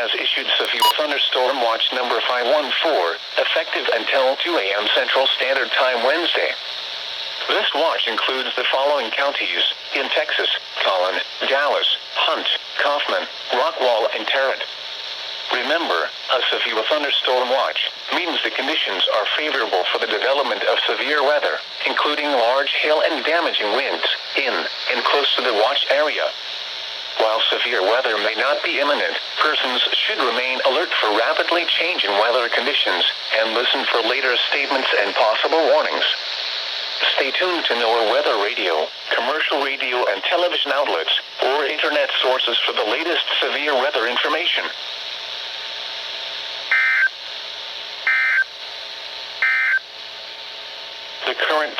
has issued severe thunderstorm watch number 514, effective until 2 a.m. Central Standard Time Wednesday. This watch includes the following counties in Texas: Collin, Dallas, Hunt, Kaufman, Rockwall, and Tarrant. Remember, a severe thunderstorm watch means the conditions are favorable for the development of severe weather, including large hail and damaging winds, in and close to the watch area. While severe weather may not be imminent, persons should remain alert for rapidly changing weather conditions and listen for later statements and possible warnings. Stay tuned to NOAA weather radio, commercial radio and television outlets, or internet sources for the latest severe weather information. The current